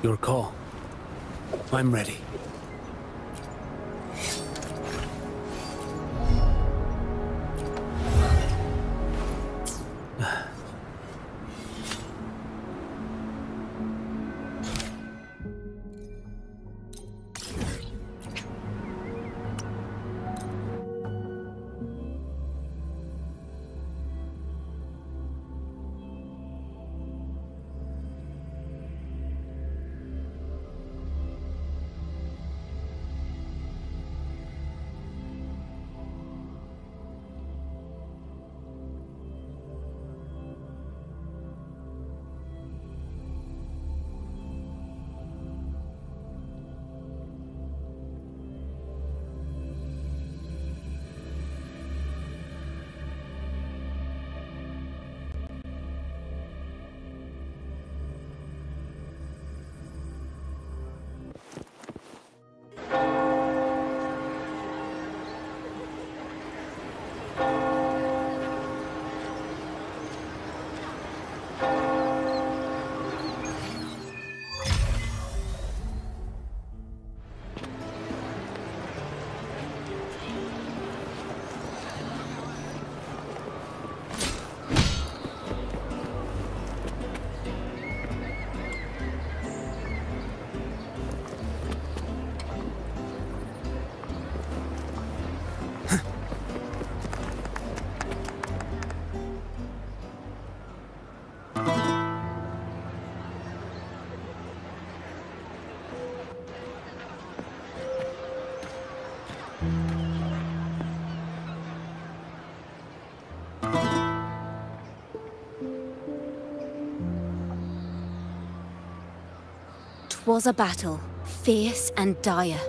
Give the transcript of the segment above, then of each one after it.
Your call. I'm ready. Was a battle, fierce and dire.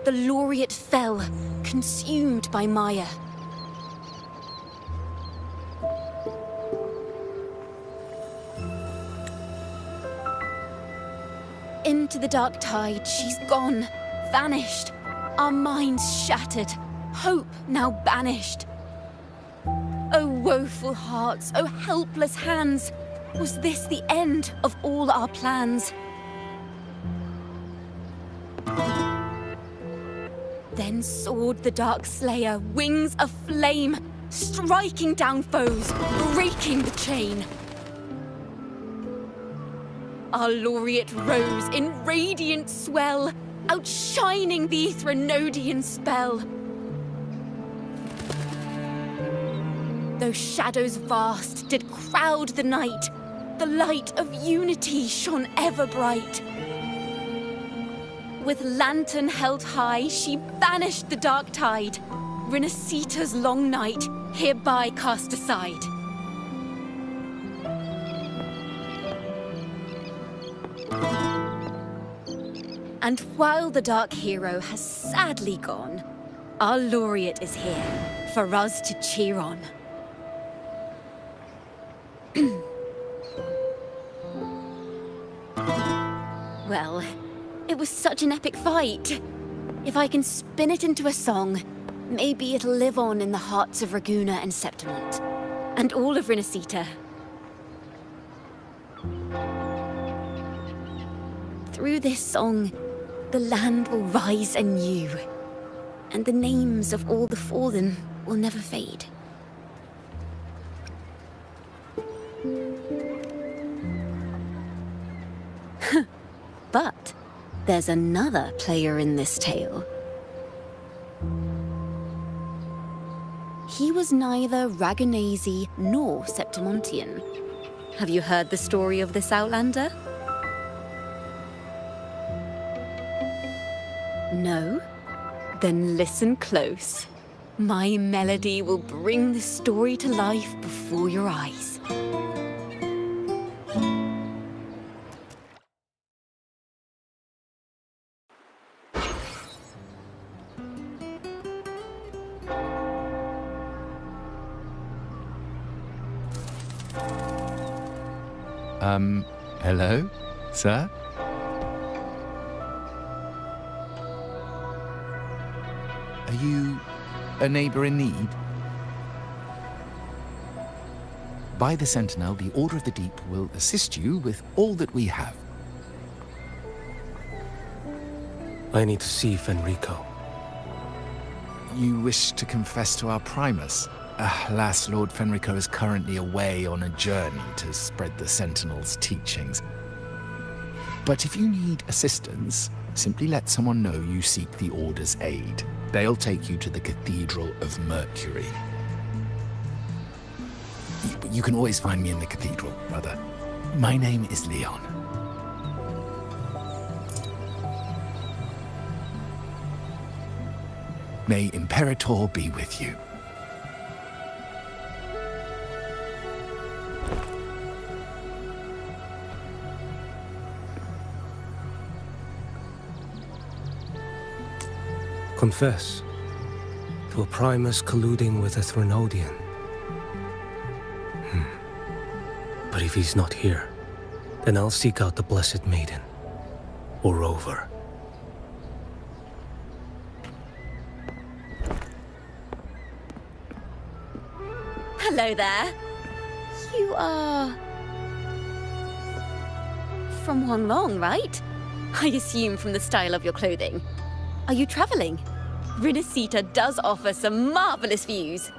The laureate fell, consumed by mire. Into the dark tide, she's gone, vanished. Our minds shattered, hope now banished. Oh woeful hearts, oh helpless hands, was this the end of all our plans? Then soared the dark slayer, wings aflame, striking down foes, breaking the chain. Our laureate rose in radiant swell, outshining the Threnodian spell. Though shadows vast did crowd the night, the light of unity shone ever bright. With lantern held high, she banished the dark tide. Renasita's long night, hereby cast aside. And while the dark hero has sadly gone, our laureate is here for us to cheer on. Well, it was such an epic fight. If I can spin it into a song, maybe it'll live on in the hearts of Raguna and Septimont, and all of Renasita. Through this song, the land will rise anew, and the names of all the fallen will never fade. But there's another player in this tale. He was neither Raganese nor Septimontian. Have you heard the story of this outlander? No? Then listen close. My melody will bring the story to life before your eyes. Hello, sir? Are you a neighbor in need? By the Sentinel, the Order of the Deep will assist you with all that we have. I need to see Fenrico. You wish to confess to our Primus? Alas, Lord Fenrico is currently away on a journey to spread the Sentinel's teachings. But if you need assistance, simply let someone know you seek the Order's aid. They'll take you to the Cathedral of Mercury. You can always find me in the Cathedral, brother. My name is Leon. May Imperator be with you. Confess to a Primus colluding with a Threnodian. But if he's not here, then I'll seek out the Blessed Maiden, or Rover. Hello there. You are... from Huanglong, right? I assume from the style of your clothing. Are you traveling? Rinasita does offer some marvelous views.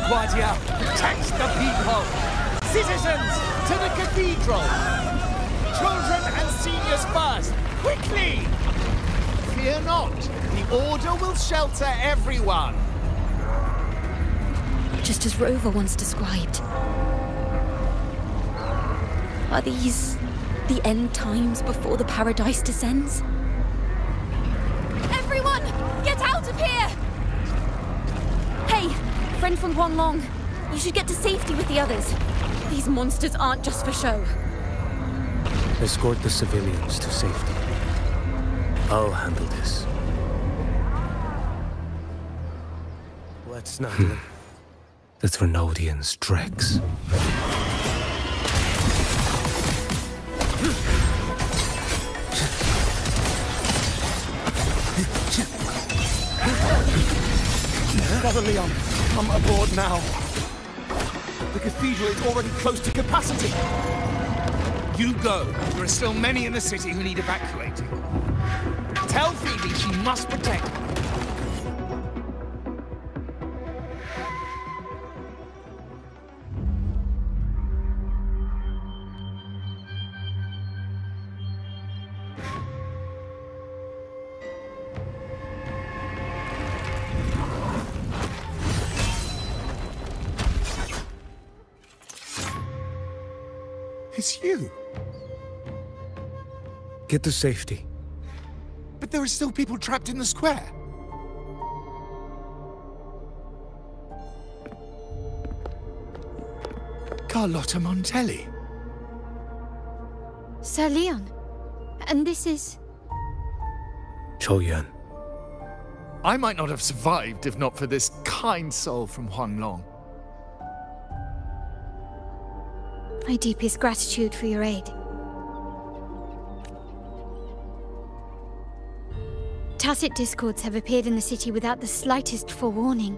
Guardia, protect the people! Citizens, to the cathedral! Children and seniors first! Quickly! Fear not, the Order will shelter everyone! Just as Rover once described. Are these the end times before the paradise descends? Everyone, get out of here! Hey, friend from Huanglong, you should get to safety with the others. These monsters aren't just for show. Escort the civilians to safety. I'll handle this. Let's not let the Threnodians' dregs. Brother Leon, come aboard now. The cathedral is already close to capacity. You go. There are still many in the city who need evacuating. Tell Phoebe she must protect them. It's you. Get to safety. But there are still people trapped in the square. Carlotta Montelli. Sir Leon. And this is... Choyuan. I might not have survived if not for this kind soul from Huanglong. My deepest gratitude for your aid. Tacit discords have appeared in the city without the slightest forewarning.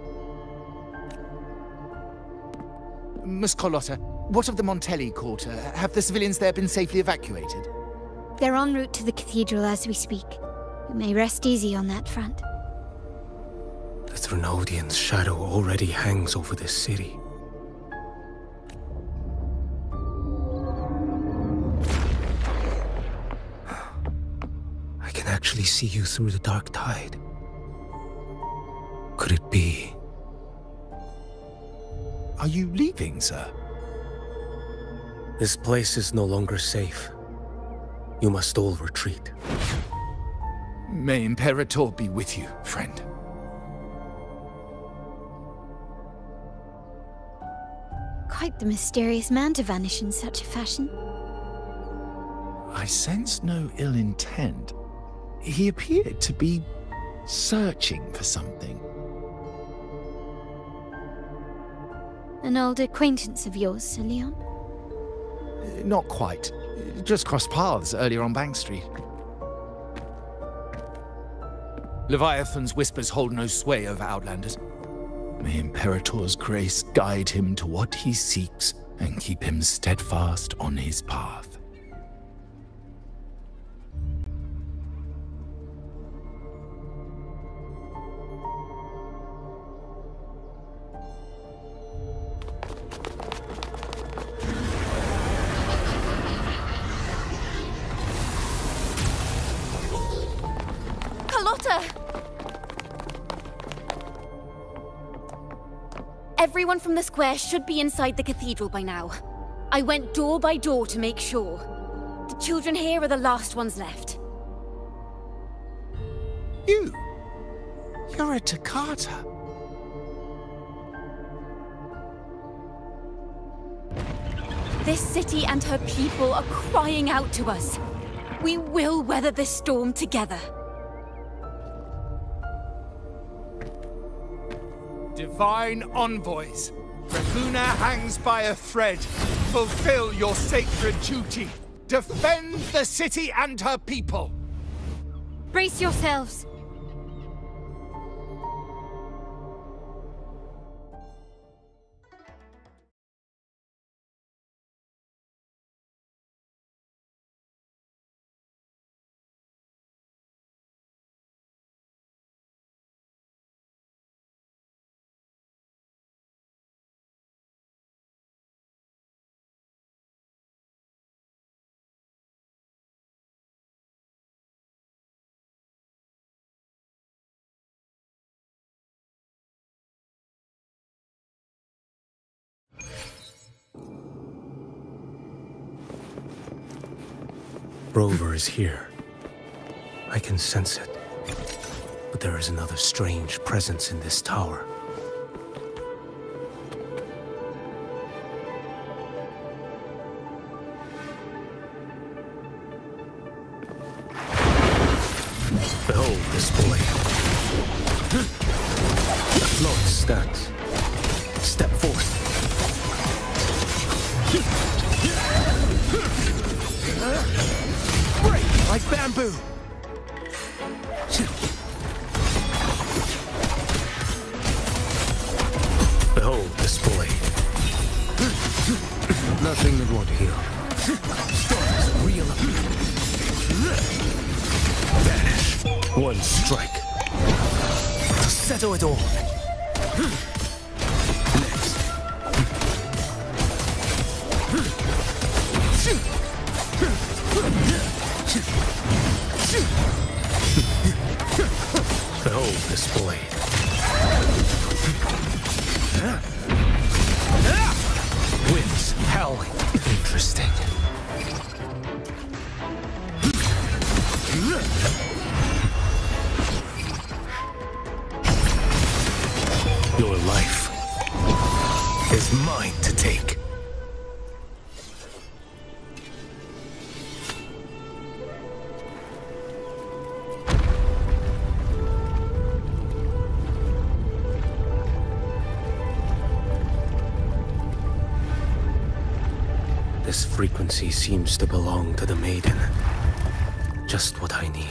Miss Carlotta, what of the Montelli quarter? Have the civilians there been safely evacuated? They're en route to the cathedral as we speak. You may rest easy on that front. The Threnodian's shadow already hangs over this city. I can actually see you through the dark tide. Could it be? Are you leaving, sir? This place is no longer safe. You must all retreat. May Imperator be with you, friend. Quite the mysterious man to vanish in such a fashion. I sensed no ill intent. He appeared to be searching for something. An old acquaintance of yours, Sir Leon? Not quite. Just crossed paths earlier on Bank Street. Leviathan's whispers hold no sway over Outlanders. May Imperator's grace guide him to what he seeks and keep him steadfast on his path. Everyone from the square should be inside the cathedral by now. I went door by door to make sure. The children here are the last ones left. You're a Toccata. This city and her people are crying out to us. We will weather this storm together. Divine envoys, Raguna hangs by a thread. Fulfill your sacred duty. Defend the city and her people. Brace yourselves. Rover is here. I can sense it. But there is another strange presence in this tower. Behold this blade. The float stands. Step forth. Break like bamboo. Behold this blade. Nothing that won't heal. Storms reel up. Vanish. One strike. To settle it all. Next. Behold this blade. Winds howling. Interesting. Your life is mine to take. This frequency seems to belong to the maiden. Just what I need.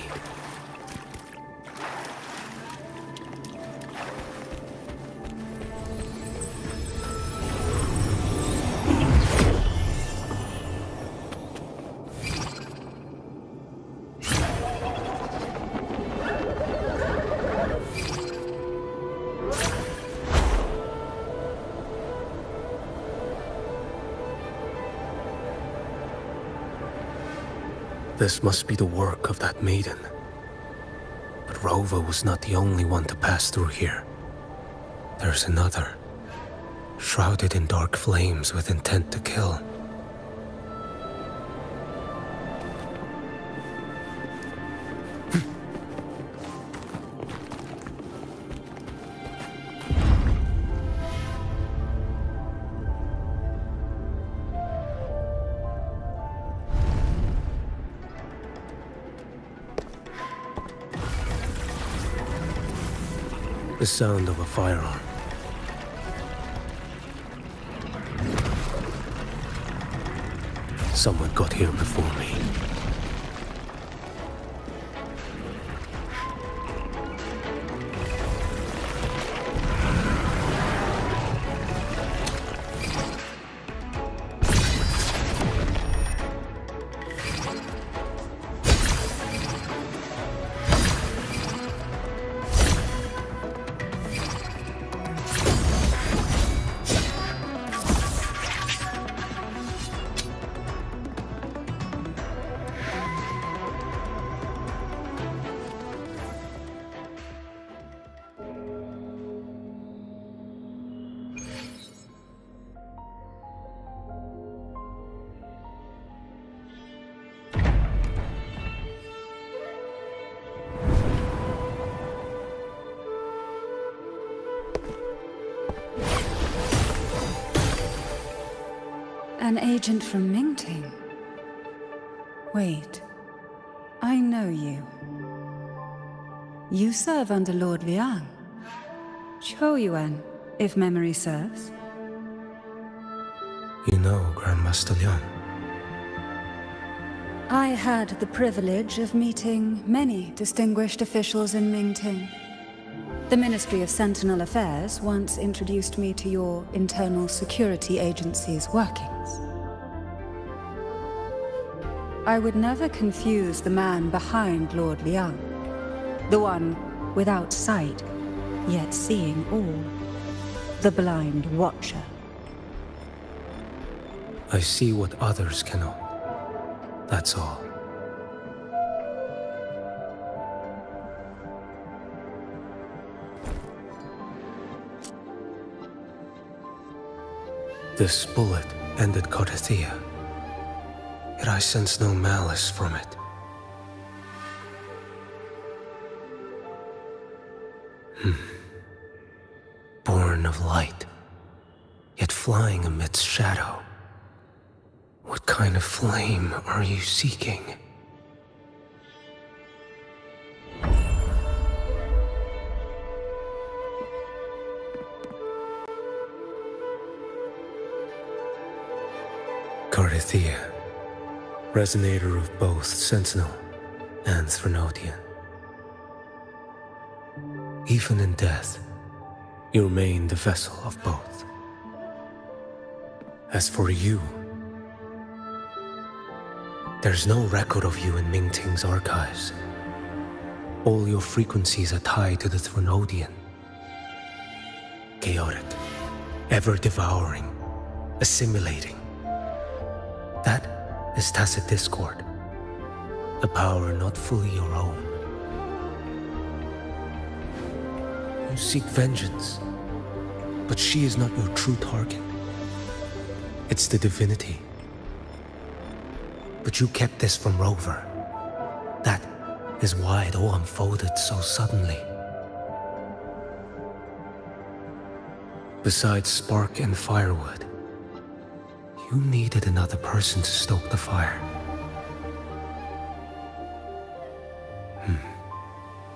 This must be the work of that maiden. But Rova was not the only one to pass through here. There's another, shrouded in dark flames with intent to kill. The sound of a firearm. Someone got here before me. An agent from Mingting? Wait, I know you. You serve under Lord Liang. Choyuan, if memory serves. You know Grandmaster Liang? I had the privilege of meeting many distinguished officials in Mingting. The Ministry of Sentinel Affairs once introduced me to your internal security agency's workings. I would never confuse the man behind Lord Liang, the one without sight, yet seeing all, the blind watcher. I see what others cannot. That's all. This bullet ended Cardathia, yet I sense no malice from it. Born of light, yet flying amidst shadow. What kind of flame are you seeking? Cardathia, resonator of both Sentinel and Threnodian. Even in death, you remain the vessel of both. As for you, there's no record of you in Mingting's archives. All your frequencies are tied to the Threnodian. Chaotic, ever-devouring, assimilating. That is tacit discord, a power not fully your own. You seek vengeance, but she is not your true target. It's the divinity. But you kept this from Rover. That is why it all unfolded so suddenly. Besides spark and firewood, you needed another person to stoke the fire.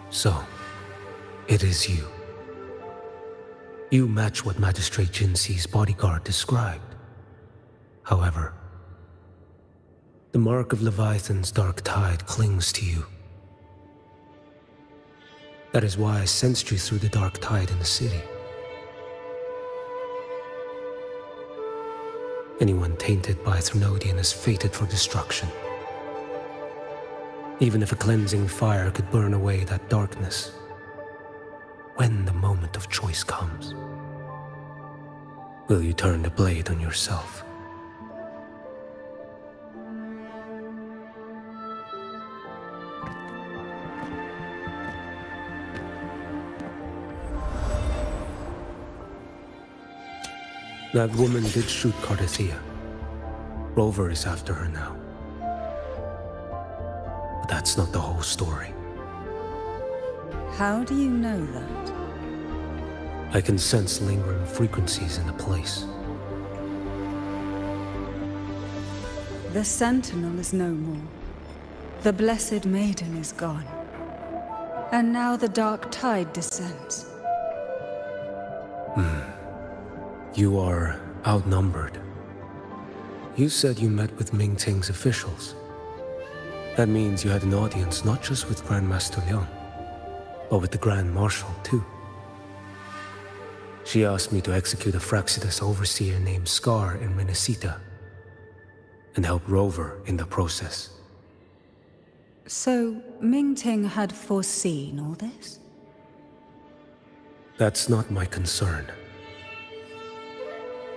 So, it is you. You match what Magistrate Jinxi's bodyguard described. However, the mark of Leviathan's dark tide clings to you. That is why I sensed you through the dark tide in the city. Anyone tainted by Threnodian is fated for destruction. Even if a cleansing fire could burn away that darkness, when the moment of choice comes, will you turn the blade on yourself? That woman did shoot Cardathia. Rover is after her now. But that's not the whole story. How do you know that? I can sense lingering frequencies in the place. The Sentinel is no more. The Blessed Maiden is gone. And now the dark tide descends. You are outnumbered. You said you met with Ming Ting's officials. That means you had an audience not just with Grandmaster Liang, but with the Grand Marshal, too. She asked me to execute a Fraxidus overseer named Scar in Minnesota, and help Rover in the process. So, Ming Ting had foreseen all this? That's not my concern.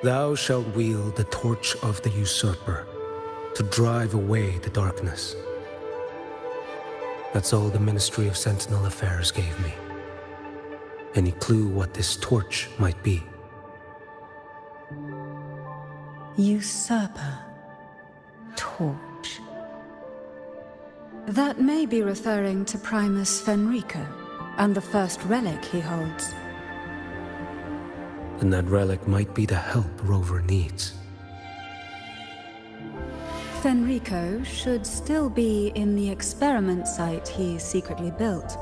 Thou shalt wield the torch of the usurper to drive away the darkness. That's all the Ministry of Sentinel Affairs gave me. Any clue what this torch might be? Usurper. Torch. That may be referring to Primus Fenrico and the first relic he holds. And that relic might be the help Rover needs. Fenrico should still be in the experiment site he secretly built.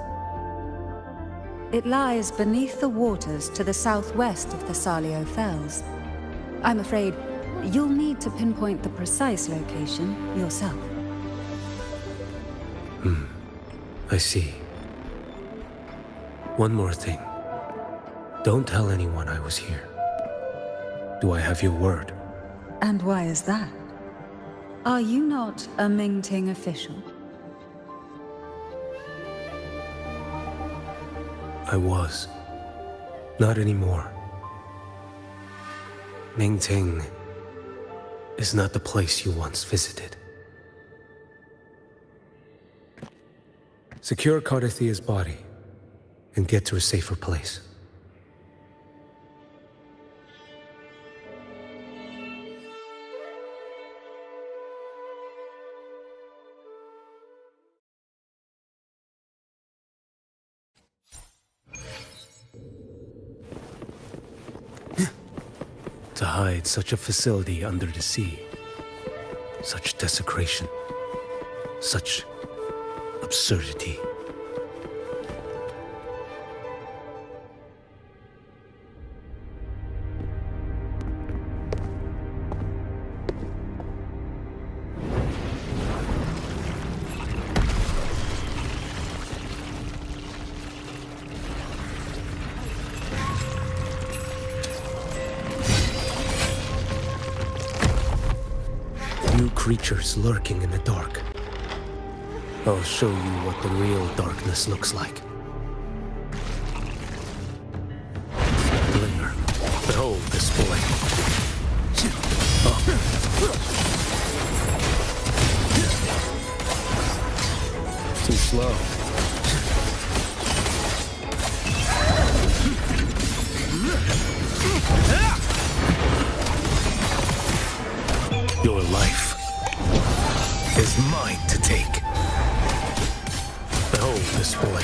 It lies beneath the waters to the southwest of the Salio Fells. I'm afraid you'll need to pinpoint the precise location yourself. I see. One more thing. Don't tell anyone I was here. Do I have your word? And why is that? Are you not a Ming Ting official? I was. Not anymore. Ming Ting is not the place you once visited. Secure Cardathia's body and get to a safer place. To hide such a facility under the sea, such desecration, such absurdity. New creatures lurking in the dark. I'll show you what the real darkness looks like. Linger. Behold this boy. Too slow. Your life is mine to take. Behold this boy.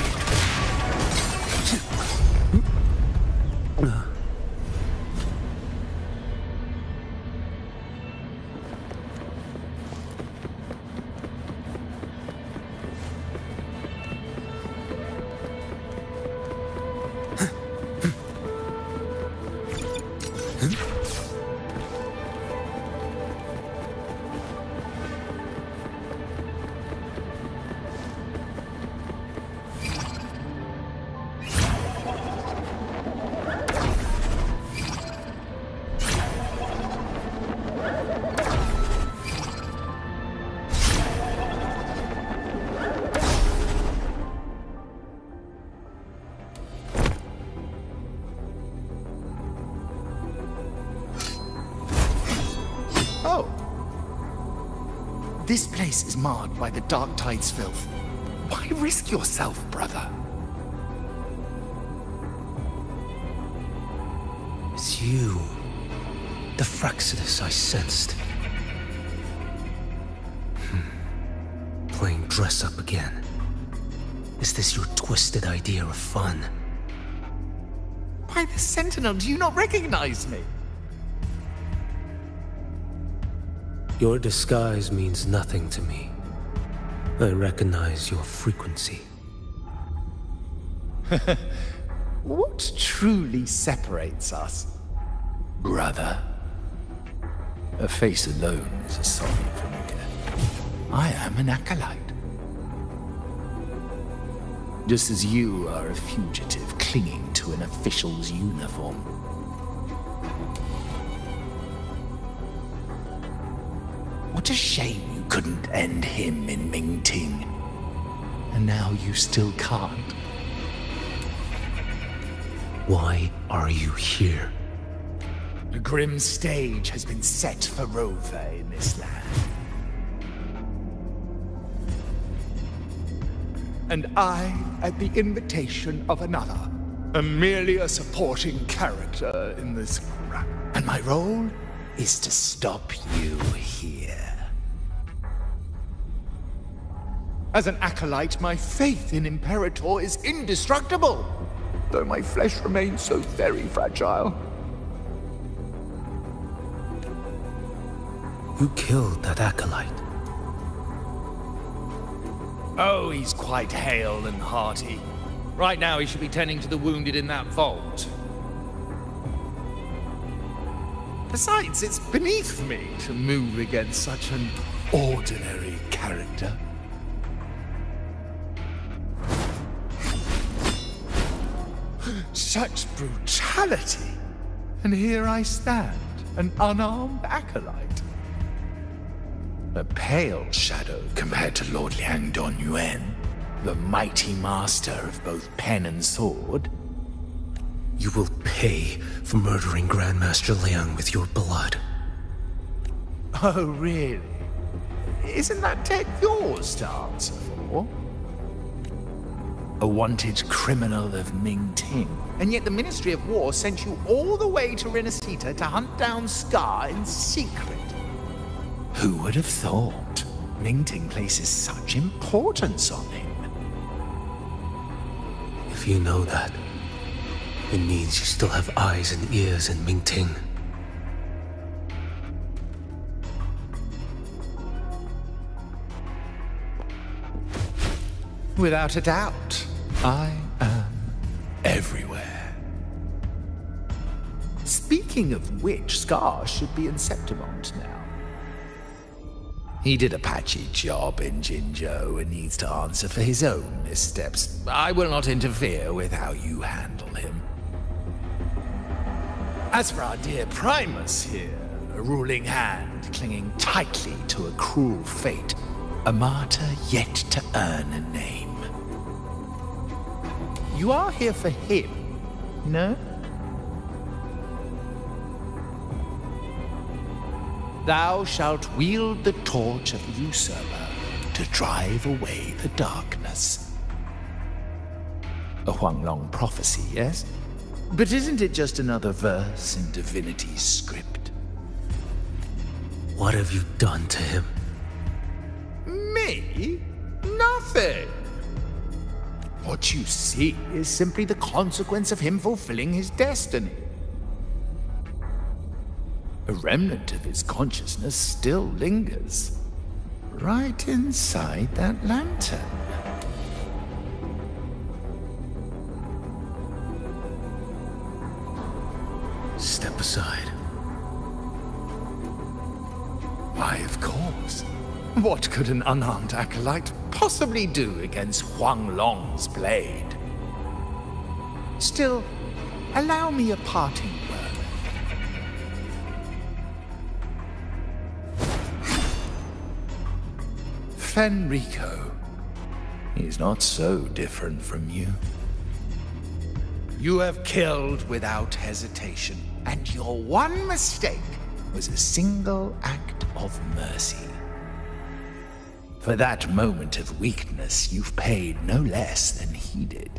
This place is marred by the Dark Tide's filth. Why risk yourself, brother? It's you. The Fraxidus I sensed. Playing dress up again. Is this your twisted idea of fun? By the Sentinel, do you not recognize me? Your disguise means nothing to me. I recognize your frequency. What truly separates us? Brother. A face alone is a sorry familiar. I am an acolyte. Just as you are a fugitive clinging to an official's uniform. What a shame you couldn't end him in Mingting. And now you still can't. Why are you here? A grim stage has been set for Rover in this land. And I, at the invitation of another, am merely a supporting character in this crap. And my role is to stop you here. As an acolyte, my faith in Imperator is indestructible, though my flesh remains so very fragile. Who killed that acolyte? Oh, he's quite hale and hearty. Right now he should be tending to the wounded in that vault. Besides, it's beneath me to move against such an ordinary character. Such brutality! And here I stand, an unarmed acolyte. A pale shadow compared to Lord Liang Donyuan, the mighty master of both pen and sword. You will pay for murdering Grandmaster Liang with your blood. Oh, really? Isn't that tech yours to answer for? A wanted criminal of Mingting, and yet the Ministry of War sent you all the way to Renacita to hunt down Scar in secret. Who would have thought Mingting places such importance on him? If you know that, it means you still have eyes and ears in Mingting. Without a doubt, I am everywhere. Speaking of which, Scar should be in Septimont now. He did a patchy job in Jinzhou and needs to answer for his own missteps. I will not interfere with how you handle him. As for our dear Primus here, a ruling hand clinging tightly to a cruel fate, a martyr yet to earn a name. You are here for him, no? Thou shalt wield the torch of usurper to drive away the darkness. A Huanglong prophecy, yes? But isn't it just another verse in Divinity's script? What have you done to him? Me? Nothing! What you see is simply the consequence of him fulfilling his destiny. A remnant of his consciousness still lingers, right inside that lantern. Step aside. Why, of course. What could an unarmed acolyte possibly do against Huanglong's blade? Still, allow me a parting word. Fenrico is not so different from you. You have killed without hesitation, and your one mistake was a single act of mercy. For that moment of weakness, you've paid no less than he did.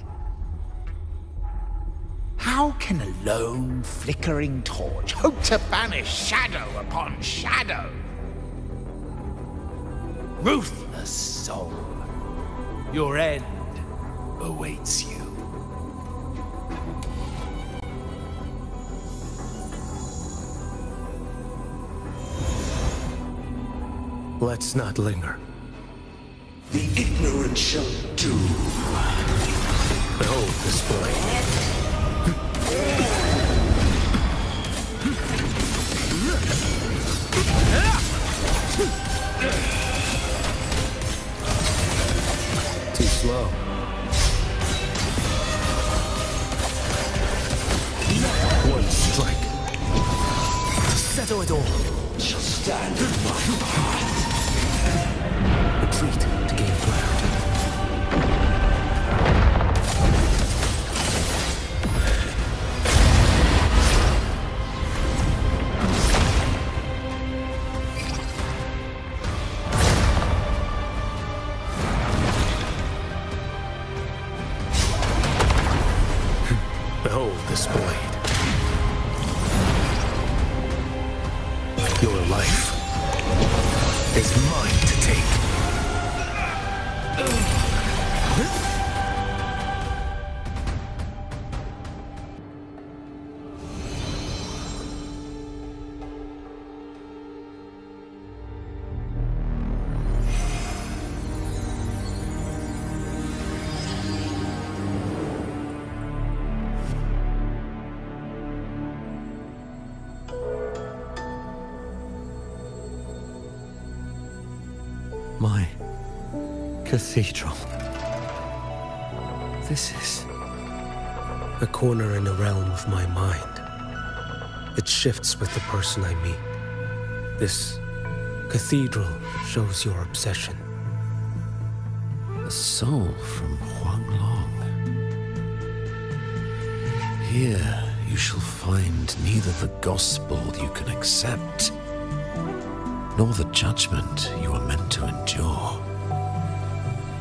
How can a lone, flickering torch hope to banish shadow upon shadow? Ruthless soul, your end awaits you. Let's not linger. The ignorant shall do. Behold this blade. Too slow. One strike. To settle it all. Shall stand in my path. Retreat to gain ground. Behold this blade. Your life is mine to take. My cathedral. This is... A corner in a realm of my mind. It shifts with the person I meet. This cathedral shows your obsession. a soul from Huanglong. Here you shall find neither the gospel you can accept, nor the judgment you are meant to endure.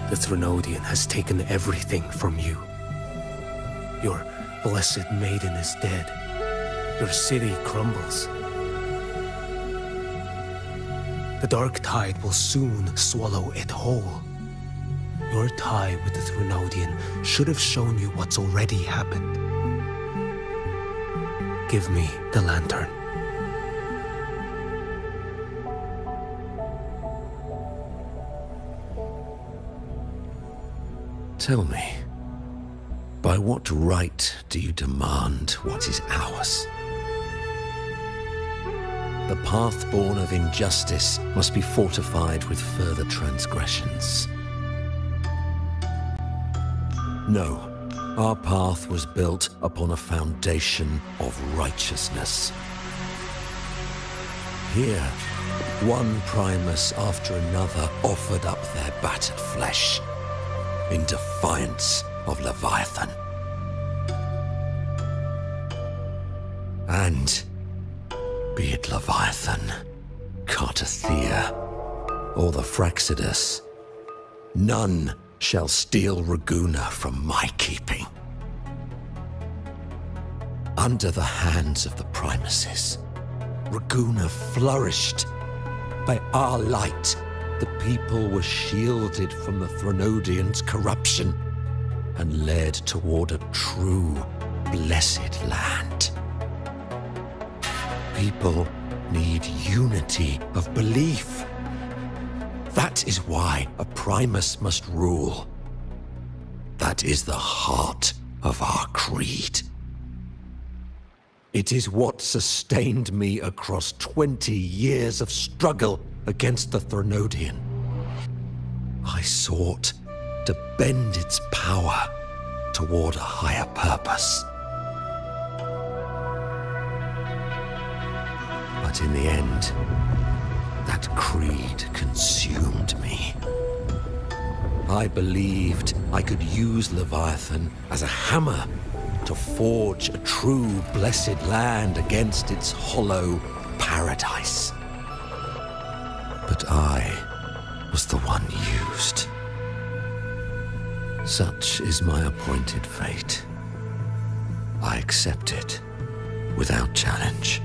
The Threnodian has taken everything from you. Your blessed maiden is dead. Your city crumbles. The dark tide will soon swallow it whole. Your tie with the Threnodian should have shown you what's already happened. Give me the lantern. Tell me, by what right do you demand what is ours? The path born of injustice must be fortified with further transgressions. No, our path was built upon a foundation of righteousness. Here, one Primus after another offered up their battered flesh in defiance of Leviathan. And be it Leviathan, Cartathea, or the Fraxidus, none shall steal Raguna from my keeping. Under the hands of the Primuses, Raguna flourished. By our light, the people were shielded from the Threnodians' corruption and led toward a true, blessed land. People need unity of belief. That is why a Primus must rule. That is the heart of our creed. It is what sustained me across 20 years of struggle against the Threnodian. I sought to bend its power toward a higher purpose. But in the end, that creed consumed me. I believed I could use Leviathan as a hammer to forge a true blessed land against its hollow paradise. But I was the one used. Such is my appointed fate. I accept it without challenge.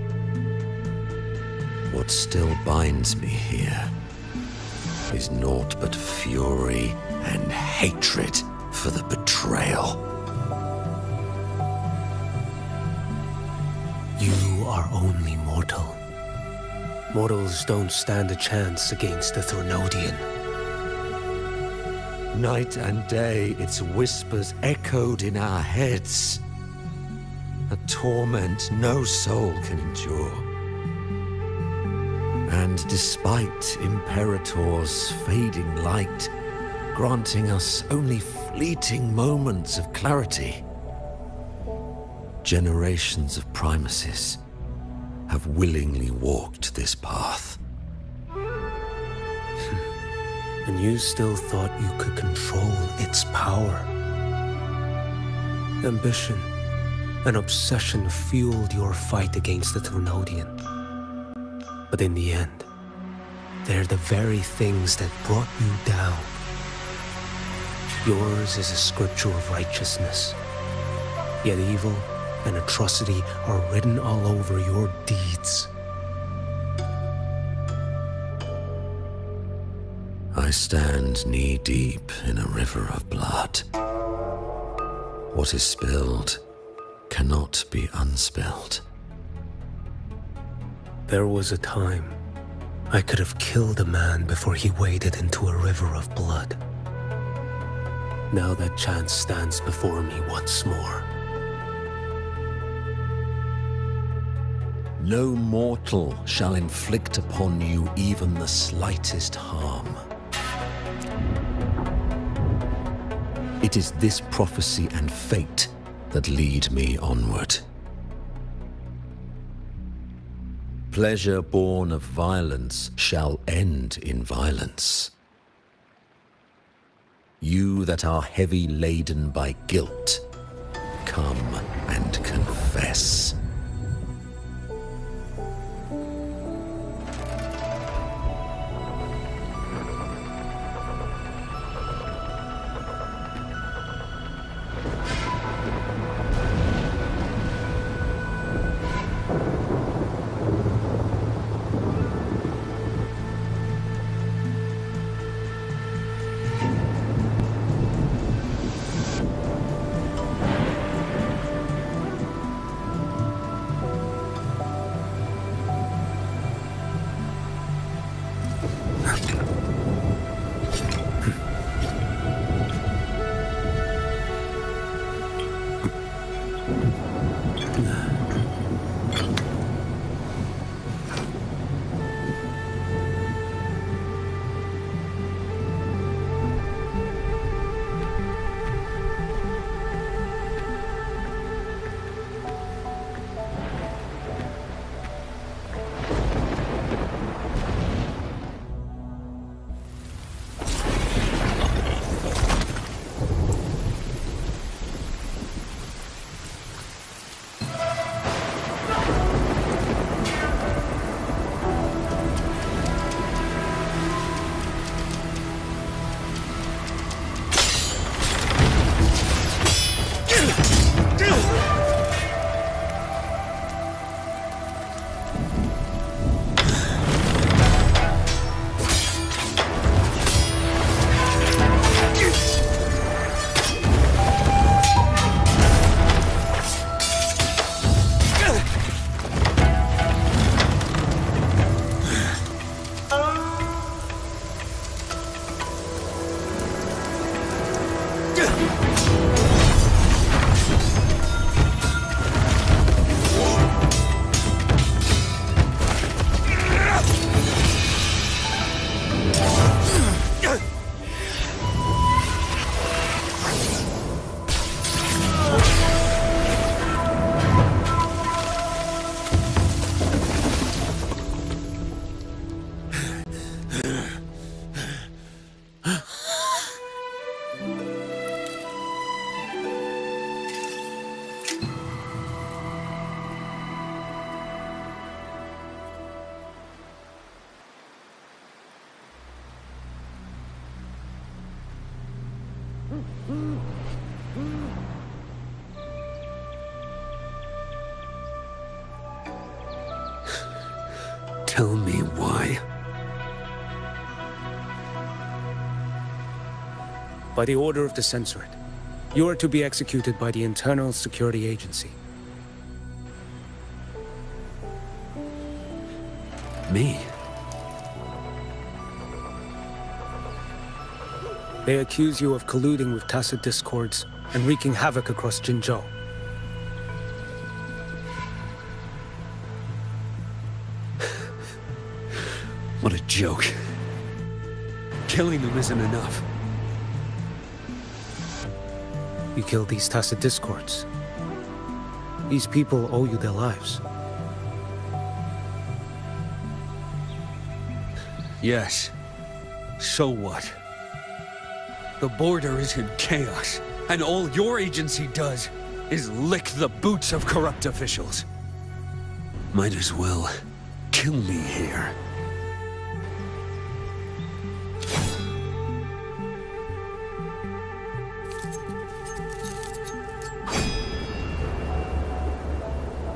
What still binds me here is naught but fury and hatred for the betrayal. You are only mortal. Mortals don't stand a chance against the Threnodian. Night and day, its whispers echoed in our heads. a torment no soul can endure. And despite Imperator's fading light, granting us only fleeting moments of clarity, generations of Primuses have willingly walked this path. And you still thought you could control its power. Ambition and obsession fueled your fight against the Thrunodian. But in the end, they're the very things that brought you down. Yours is a scripture of righteousness, yet evil and atrocity are written all over your deeds. I stand knee-deep in a river of blood. What is spilled cannot be unspilled. There was a time I could have killed a man before he waded into a river of blood. Now that chance stands before me once more. No mortal shall inflict upon you even the slightest harm. It is this prophecy and fate that lead me onward. Pleasure born of violence shall end in violence. You that are heavy laden by guilt, come and confess. Tell me why. By the order of the Censorate, you are to be executed by the Internal Security Agency. Me? They accuse you of colluding with tacit discords and wreaking havoc across Jinzhou. What a joke. Killing them isn't enough. You killed these tacit discords. These people owe you their lives. Yes. So what? The border is in chaos, and all your agency does is lick the boots of corrupt officials. Might as well kill me here.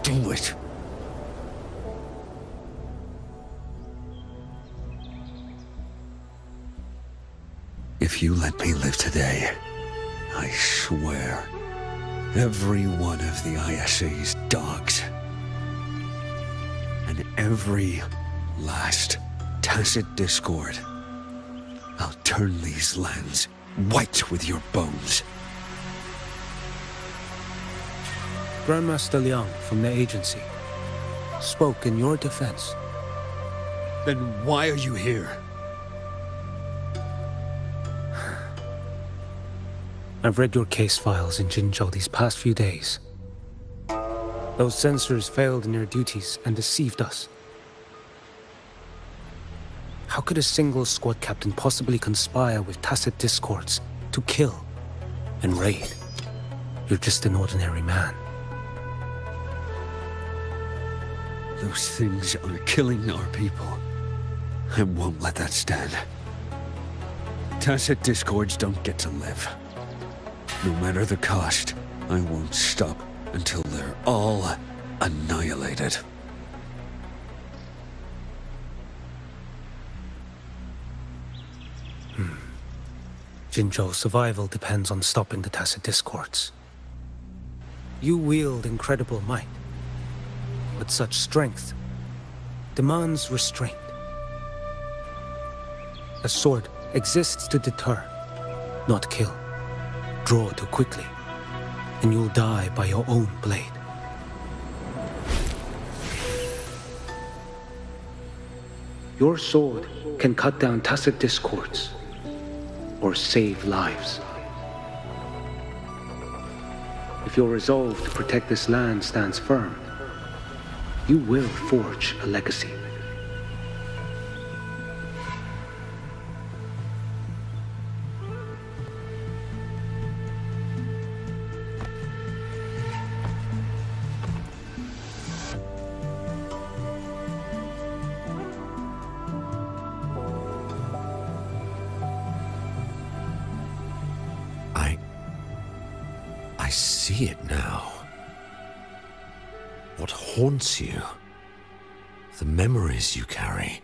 Do it. If you let me live today, I swear, every one of the ISA's dogs, and every last tacit discord, I'll turn these lands white with your bones. Grandmaster Liang from the agency spoke in your defense. Then why are you here? I've read your case files in Jinzhou these past few days. Those censors failed in their duties and deceived us. How could a single squad captain possibly conspire with tacit discords to kill and raid? You're just an ordinary man. Those things are killing our people. I won't let that stand. Tacit discords don't get to live. No matter the cost, I won't stop until they're all annihilated. Jinzhou's survival depends on stopping the tacit discords. You wield incredible might, but such strength demands restraint. A sword exists to deter, not kill. Draw too quickly, and you'll die by your own blade. Your sword can cut down tacit discords, or save lives. If your resolve to protect this land stands firm, you will forge a legacy. I see it now. What haunts you? The memories you carry.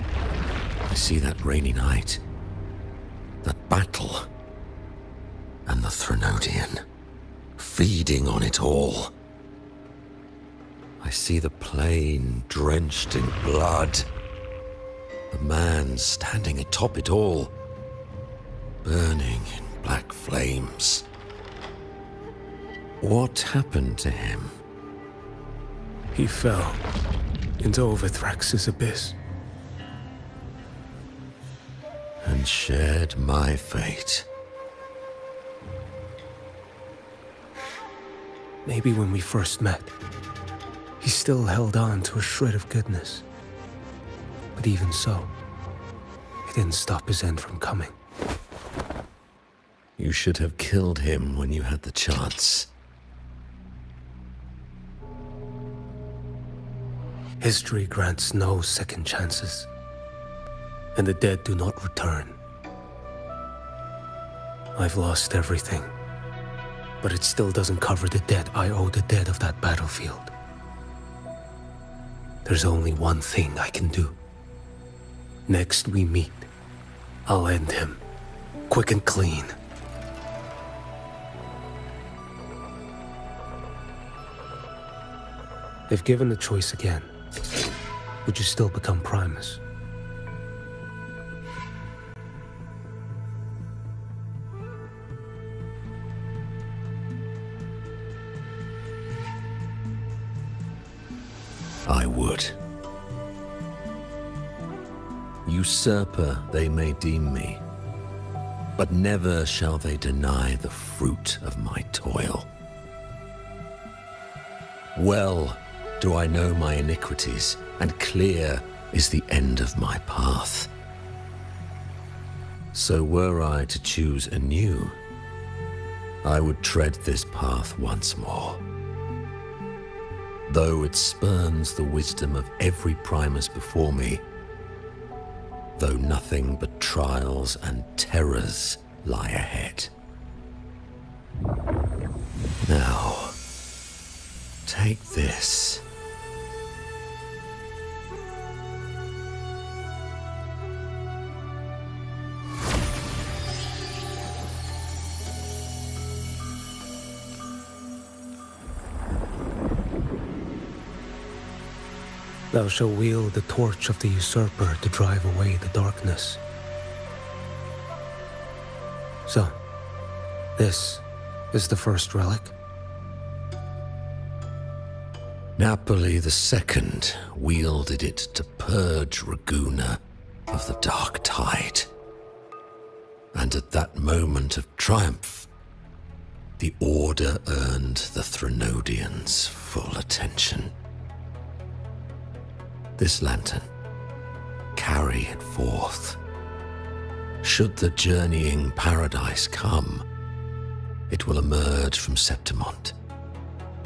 I see that rainy night, that battle, and the Threnodian, feeding on it all. I see the plain drenched in blood, the man standing atop it all, burning in black flames. What happened to him? He fell into Overthrax's abyss. And shared my fate. Maybe when we first met, he still held on to a shred of goodness. But even so, it didn't stop his end from coming. You should have killed him when you had the chance. History grants no second chances, and the dead do not return. I've lost everything, but it still doesn't cover the debt I owe the dead of that battlefield. There's only one thing I can do. Next we meet, I'll end him, quick and clean. If given the choice again, would you still become Primus? I would. usurper they may deem me, but never shall they deny the fruit of my toil. Well do I know my iniquities, and clear is the end of my path. So were I to choose anew, I would tread this path once more. Though it spurns the wisdom of every Primus before me, though nothing but trials and terrors lie ahead. Now, take this. Thou shalt wield the torch of the usurper to drive away the darkness. So, this is the first relic? Napoli II wielded it to purge Raguna of the dark tide. And at that moment of triumph, the Order earned the Threnodians full attention. This lantern, carry it forth. Should the journeying paradise come, it will emerge from Septimont,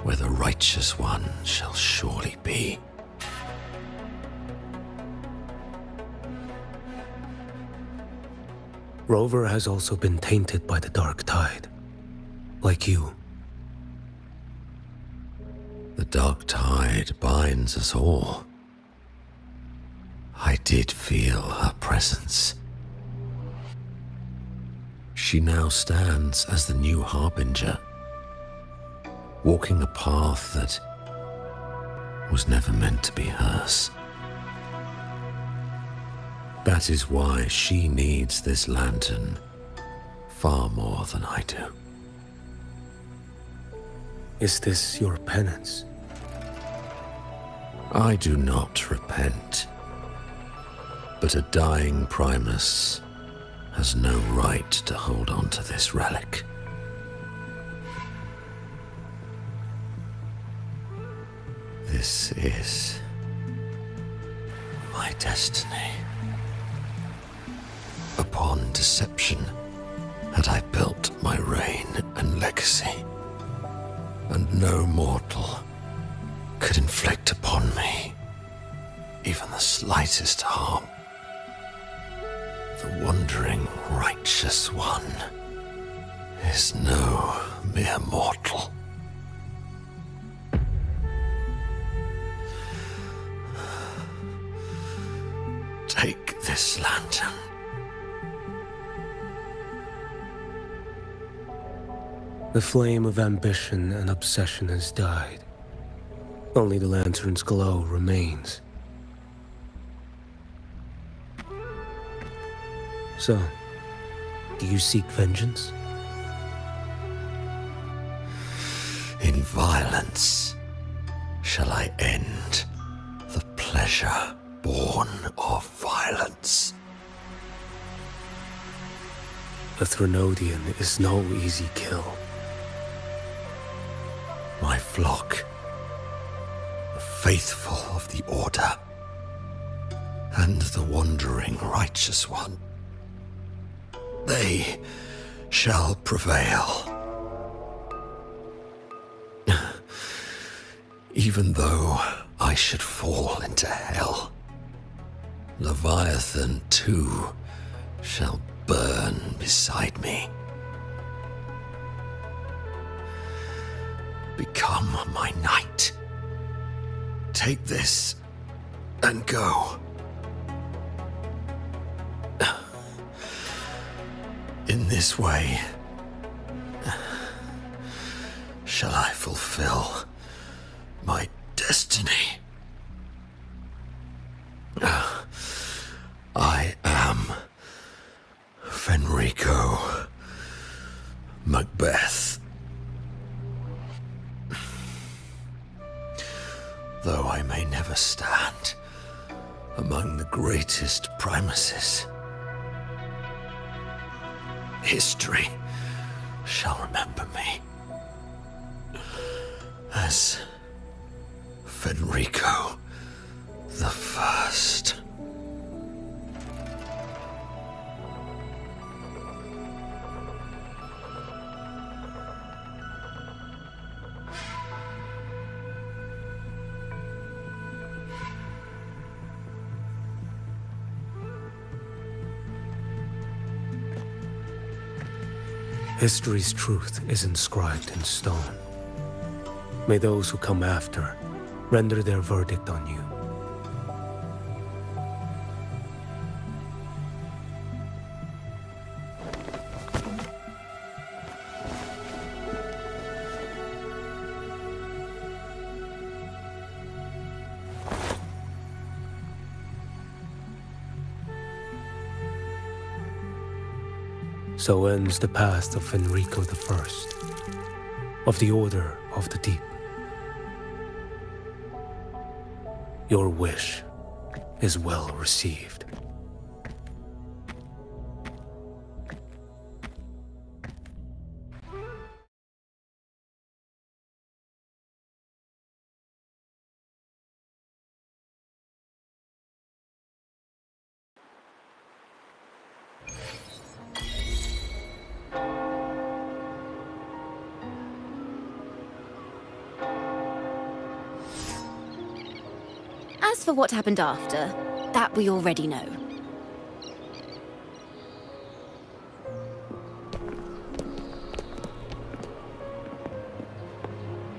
where the righteous one shall surely be. Rover has also been tainted by the dark tide, like you. The dark tide binds us all. I did feel her presence. She now stands as the new harbinger, walking a path that was never meant to be hers. That is why she needs this lantern far more than I do. Is this your penance? I do not repent. But a dying Primus has no right to hold on to this relic. This is my destiny. Upon deception had I built my reign and legacy, and no mortal could inflict upon me even the slightest harm. The wandering righteous one is no mere mortal. Take this lantern. The flame of ambition and obsession has died. Only the lantern's glow remains. So, do you seek vengeance? In violence shall I end the pleasure born of violence. A Threnodian is no easy kill. My flock, the faithful of the Order, and the wandering righteous one, they shall prevail. Even though I should fall into hell, Leviathan too shall burn beside me. Become my knight. Take this and go. In this way, shall I fulfill my destiny. I am Fenrico Macbeth. Though I may never stand among the greatest primuses. History shall remember me as Fenrico the First. History's truth is inscribed in stone. May those who come after render their verdict on you. So ends the past of Fenrico I, of the Order of the Deep. Your wish is well received. As for what happened after, that we already know.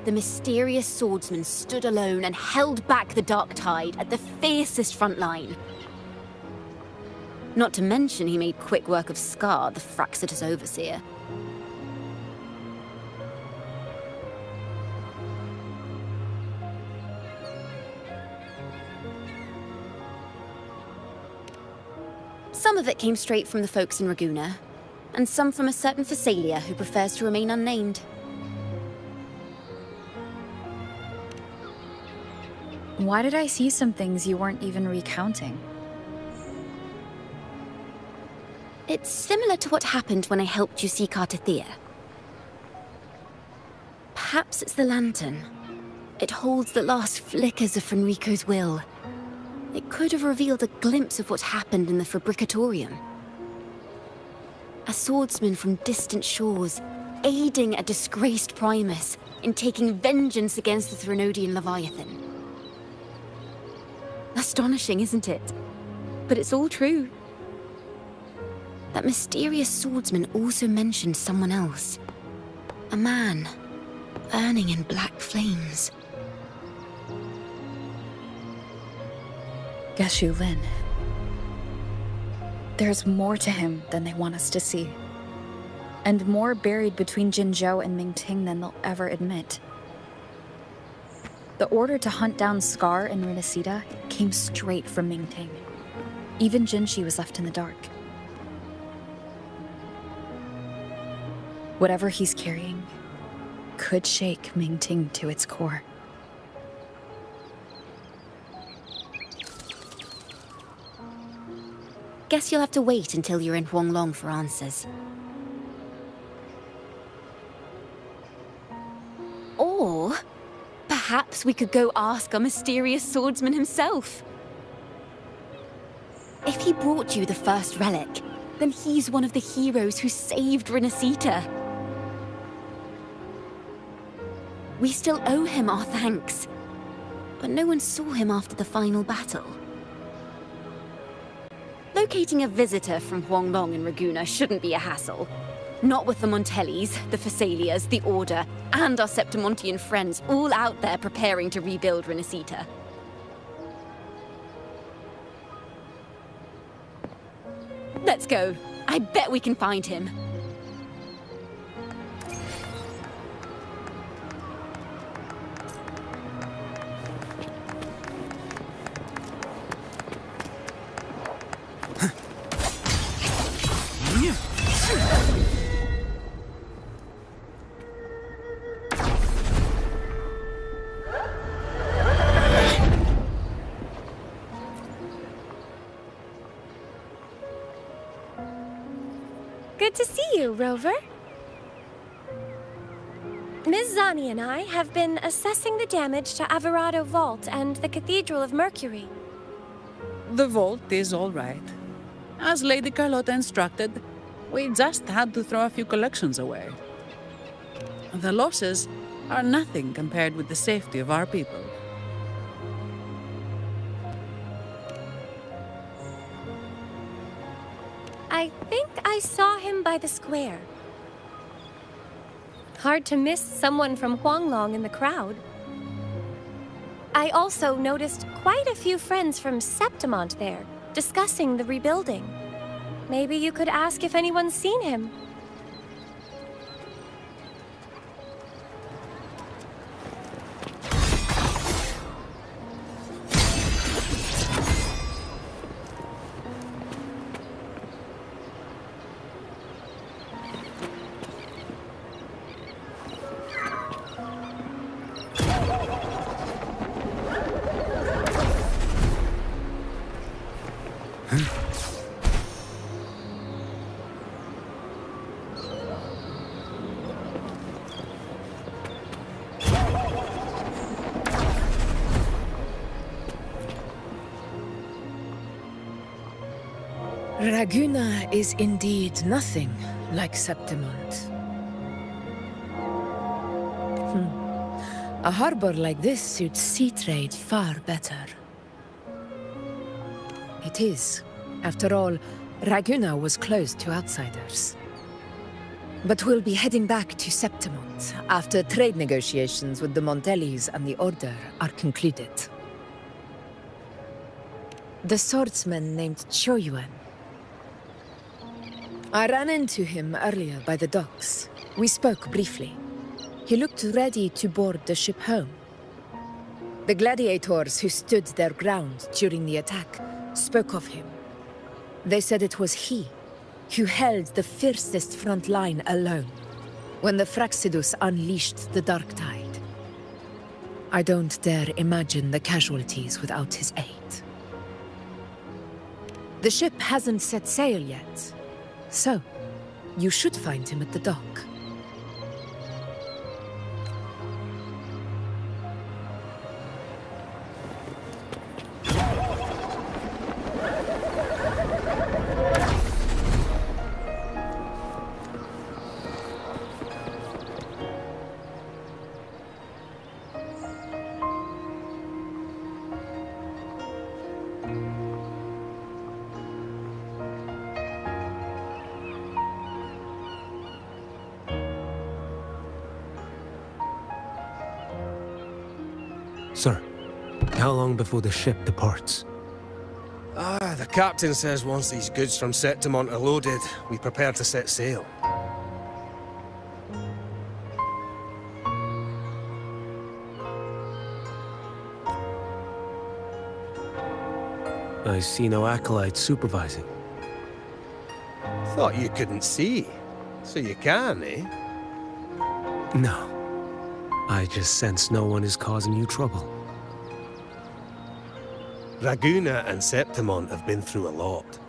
The mysterious swordsman stood alone and held back the dark tide at the fiercest front line. Not to mention he made quick work of Scar, the Fraxitous overseer. Some of it came straight from the folks in Raguna, and some from a certain Phasalia who prefers to remain unnamed. Why did I see some things you weren't even recounting? It's similar to what happened when I helped you seek Artathea. Perhaps it's the lantern. It holds the last flickers of Fenrico's will. It could have revealed a glimpse of what happened in the Fabricatorium. A swordsman from distant shores, aiding a disgraced Primus in taking vengeance against the Threnodian Leviathan. Astonishing, isn't it? But it's all true. That mysterious swordsman also mentioned someone else. A man, burning in black flames. Geshu Lin. There's more to him than they want us to see. And more buried between Jinzhou and Mingting than they'll ever admit. The order to hunt down Scar and Renacita came straight from Mingting. Even Jinshi was left in the dark. Whatever he's carrying could shake Mingting to its core. Guess you'll have to wait until you're in Huanglong for answers. Or perhaps we could go ask our mysterious swordsman himself. If he brought you the first relic, then he's one of the heroes who saved Renacita. We still owe him our thanks, but no one saw him after the final battle. Locating a visitor from Huanglong and Raguna shouldn't be a hassle. Not with the Montellis, the Phasalias, the Order, and our Septimontian friends all out there preparing to rebuild Renacita. Let's go. I bet we can find him. Good to see you, Rover. Ms. Zani and I have been assessing the damage to Averado Vault and the Cathedral of Mercury. The vault is all right. As Lady Carlotta instructed, we just had to throw a few collections away. The losses are nothing compared with the safety of our people. I think I saw him by the square. Hard to miss someone from Huanglong in the crowd. I also noticed quite a few friends from Septimont there, discussing the rebuilding. Maybe you could ask if anyone's seen him. Raguna is indeed nothing like Septimont. A harbor like this suits sea trade far better. It is. After all, Raguna was closed to outsiders. But we'll be heading back to Septimont after trade negotiations with the Montellis and the Order are concluded. The swordsman named Choyuan. I ran into him earlier by the docks. We spoke briefly. He looked ready to board the ship home. The gladiators who stood their ground during the attack spoke of him. They said it was he who held the fiercest front line alone when the Fraxidus unleashed the Dark Tide. I don't dare imagine the casualties without his aid. The ship hasn't set sail yet. So, you should find him at the dock. Sir, how long before the ship departs? The captain says once these goods from Septimont are loaded, we prepare to set sail. I see no acolytes supervising. Thought you couldn't see. So you can, eh? No. I just sense no one is causing you trouble. Raguna and Septimont have been through a lot.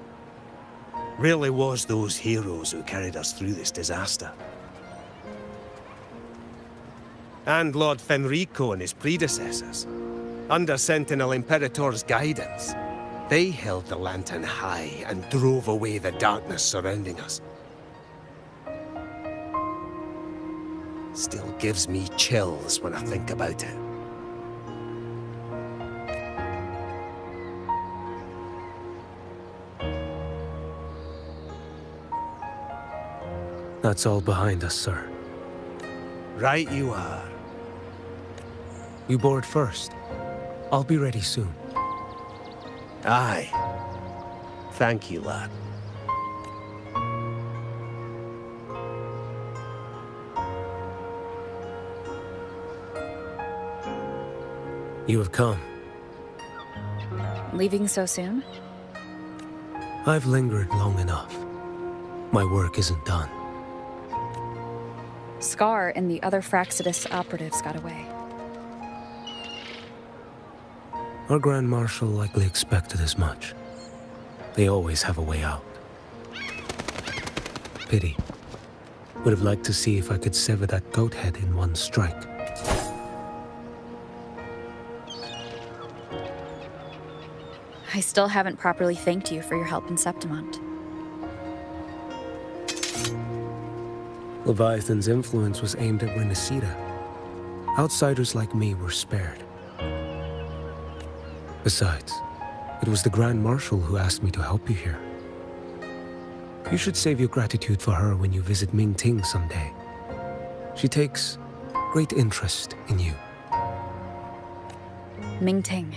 Rarely was those heroes who carried us through this disaster. And Lord Fenrico and his predecessors, under Sentinel Imperator's guidance, they held the lantern high and drove away the darkness surrounding us. Still gives me chills when I think about it. That's all behind us, sir. Right you are. You board first. I'll be ready soon. Aye. Thank you, lad. You have come. Leaving so soon? I've lingered long enough. My work isn't done. Scar and the other Fraxidus operatives got away. Our Grand Marshal likely expected as much. They always have a way out. pity. Would have liked to see if I could sever that goat head in one strike. I still haven't properly thanked you for your help in Septimont. Leviathan's influence was aimed at Renacida. Outsiders like me were spared. Besides, it was the Grand Marshal who asked me to help you here. You should save your gratitude for her when you visit Mingting someday. She takes great interest in you. Mingting.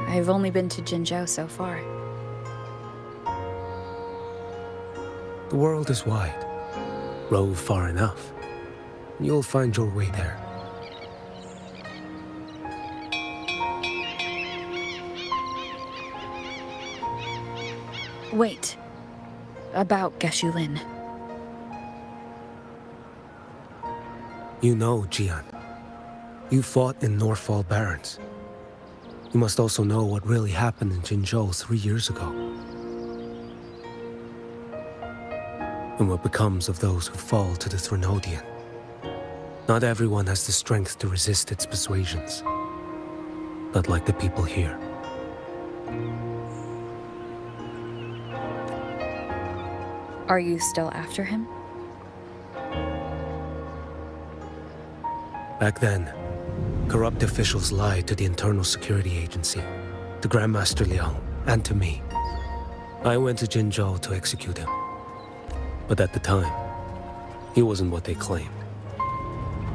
I've only been to Jinzhou so far. The world is wide. Rove far enough, and you'll find your way there. Wait. About Geshulin. You know, Jian. You fought in Northfall Barrens. You must also know what really happened in Jinzhou 3 years ago. And what becomes of those who fall to the Threnodian. Not everyone has the strength to resist its persuasions. Not like the people here. Are you still after him? Back then, corrupt officials lied to the Internal Security Agency, to Grandmaster Liang, and to me. I went to Jinzhou to execute him. But at the time, he wasn't what they claimed.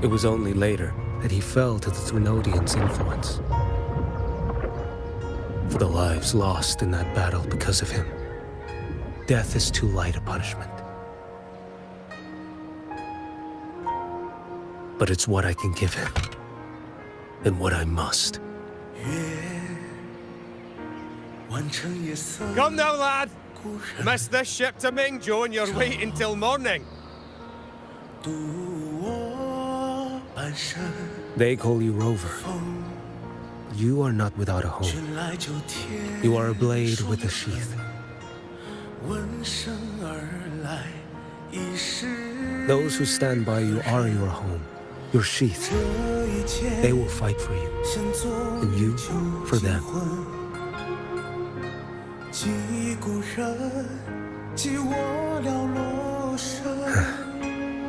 It was only later that he fell to the Threnodians' influence. For the lives lost in that battle because of him, death is too light a punishment. But it's what I can give him, and what I must. Come now, lad! Miss this ship to Mingzhou and you're waiting till morning. They call you Rover. You are not without a home. You are a blade with a sheath. Those who stand by you are your home, your sheath. They will fight for you, and you for them.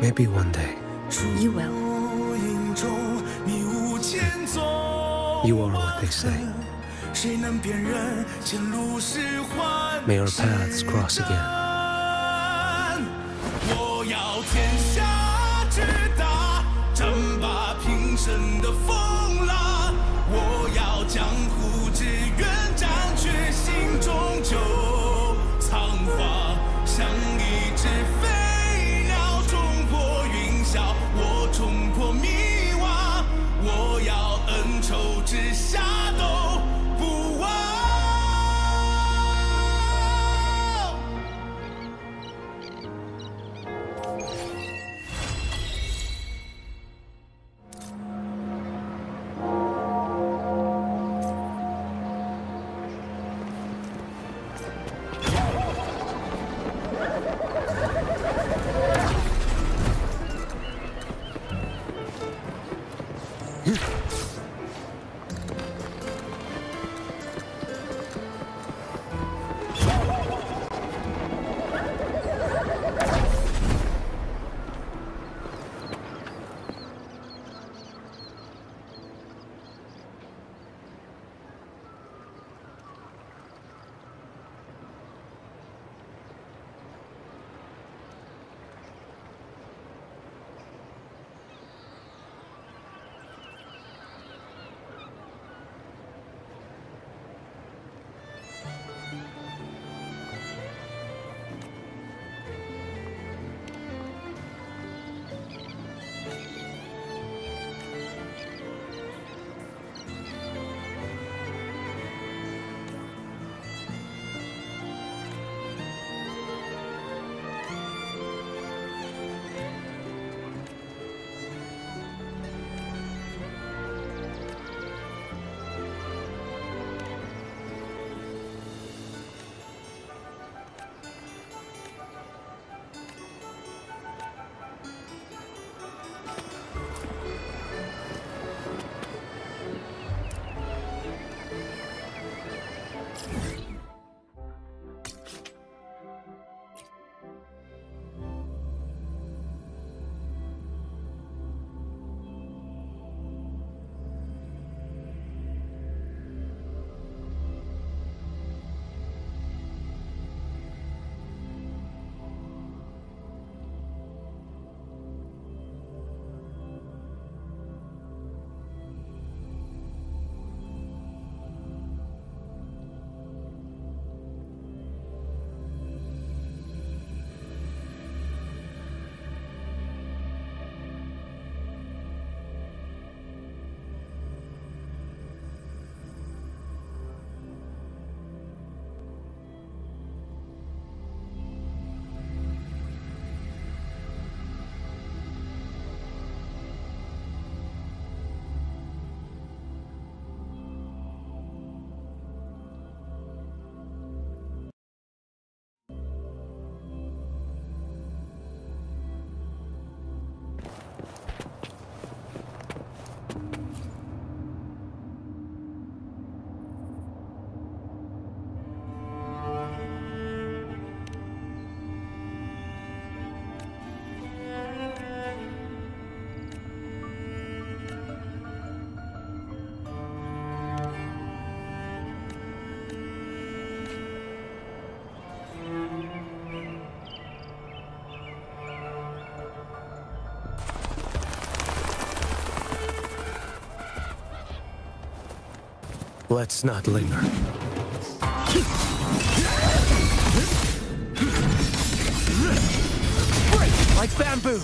Maybe one day. You will. You are what they say. May our paths cross again. Let's not linger. Break like bamboo!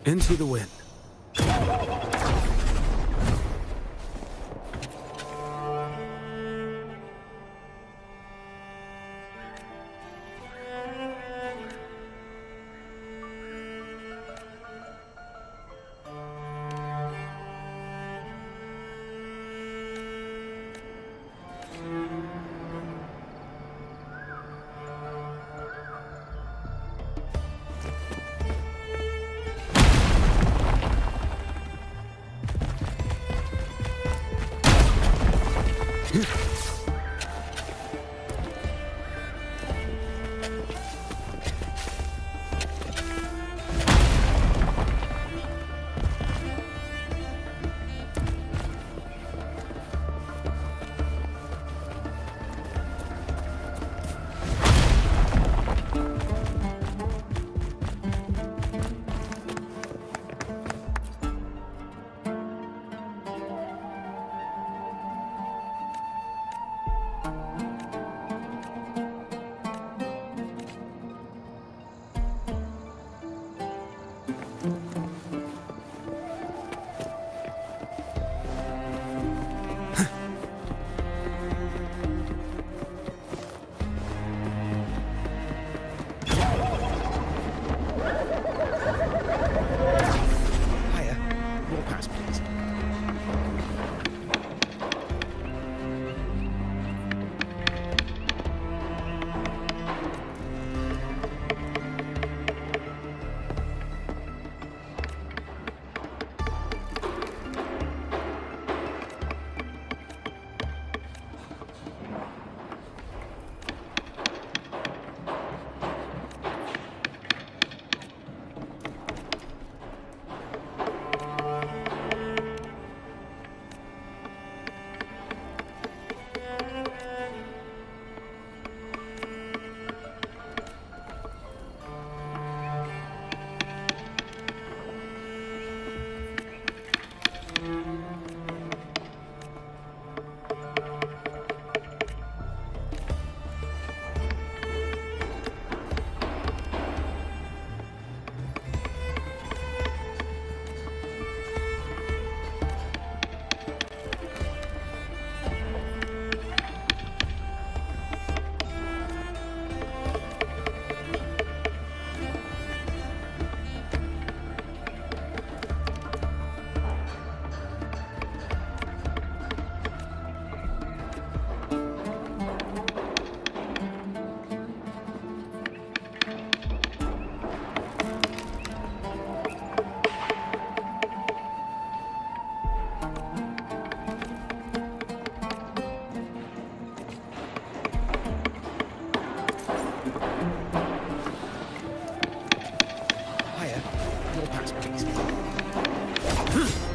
Into the wind.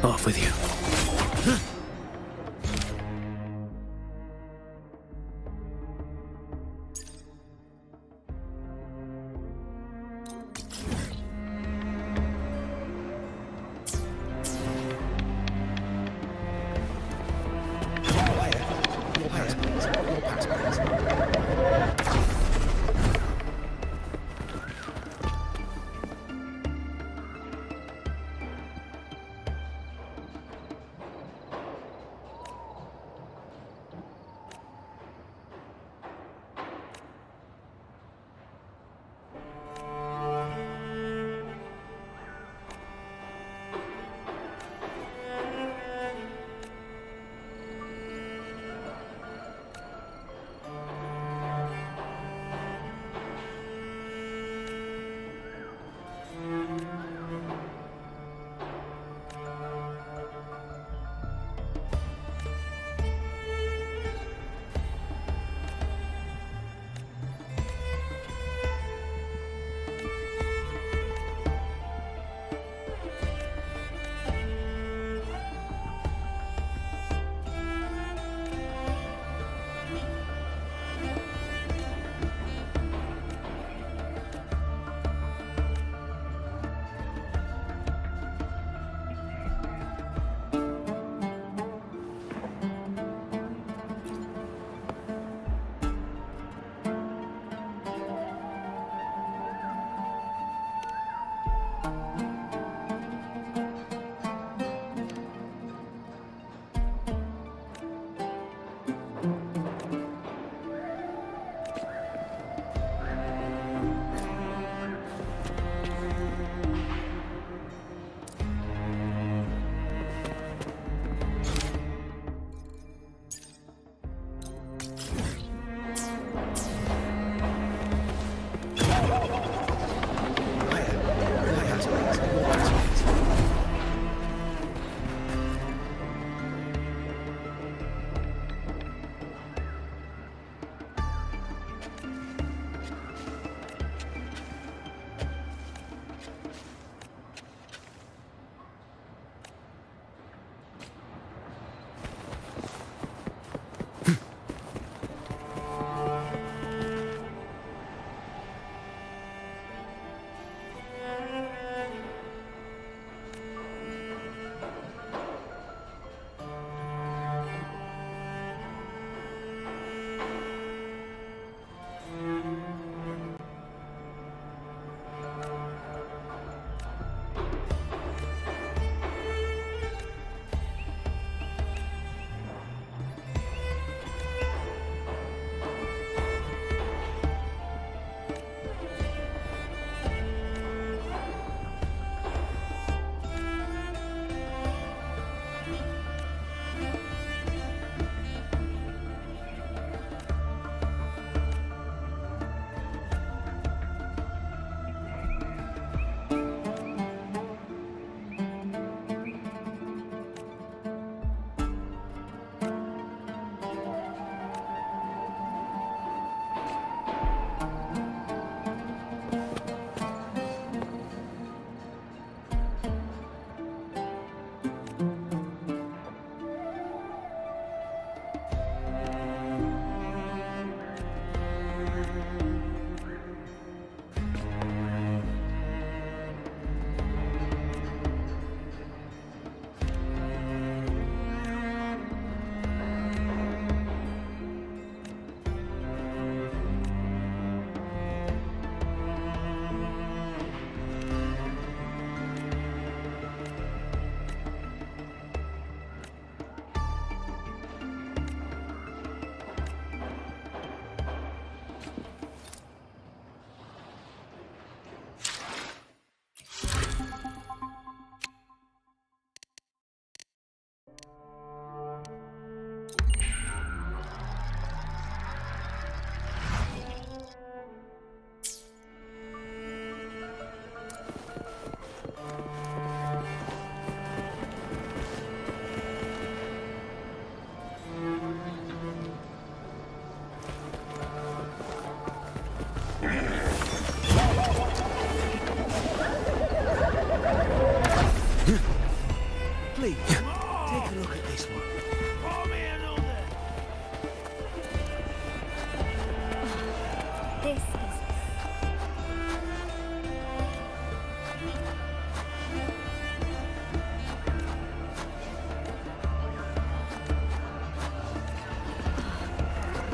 Off with you. lovely. Take a look at this one. This is...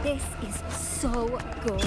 This is so good.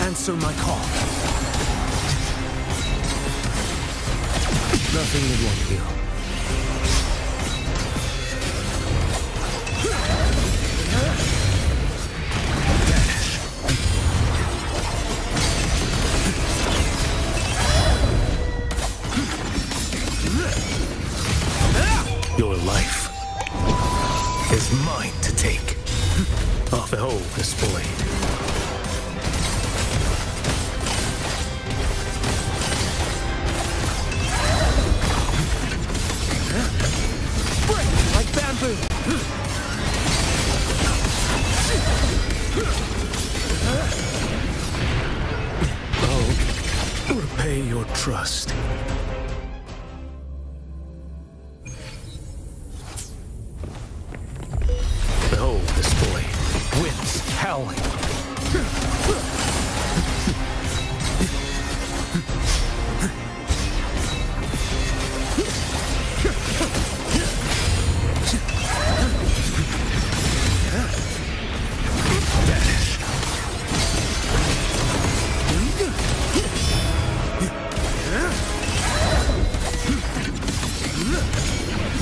Answer my call. Nothing that won't heal. Your life is mine to take. Behold this blade. I'll repay your trust. Behold this blade, winds howling.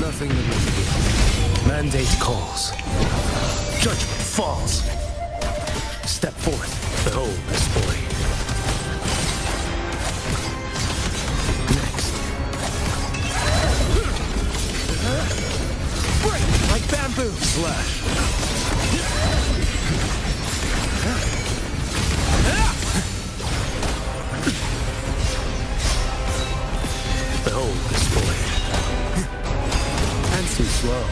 Nothing that will do. Mandate calls. Judgment falls. Step forth. Behold this blade. Next. Break like bamboo. Slash. Behold this blade. And too slow.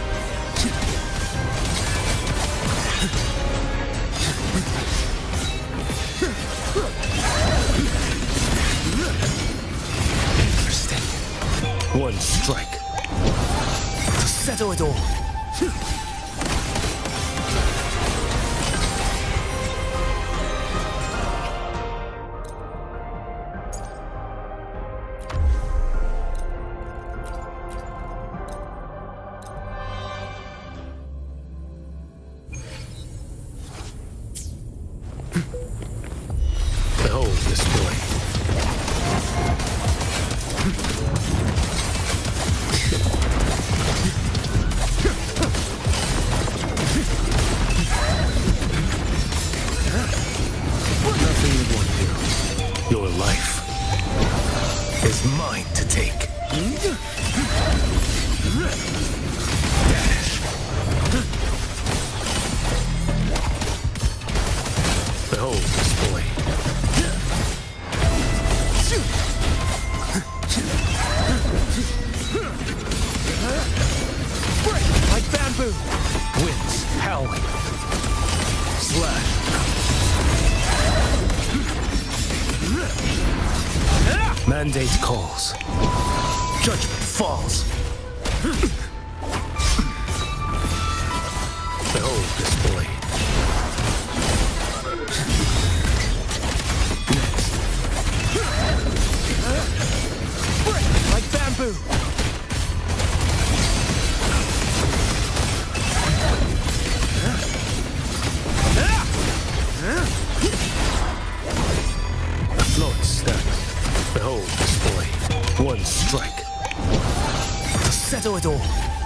One strike. To settle it all. Behold this boy. Nothing you want here. Your life is mine to take. Dash. Behold this boy. Like bamboo. Winds howling. Slash. Mandate calls. Judgment falls. Behold this boy. Next. Like bamboo. Afloat stands. Behold this boy. One strike. To settle it all.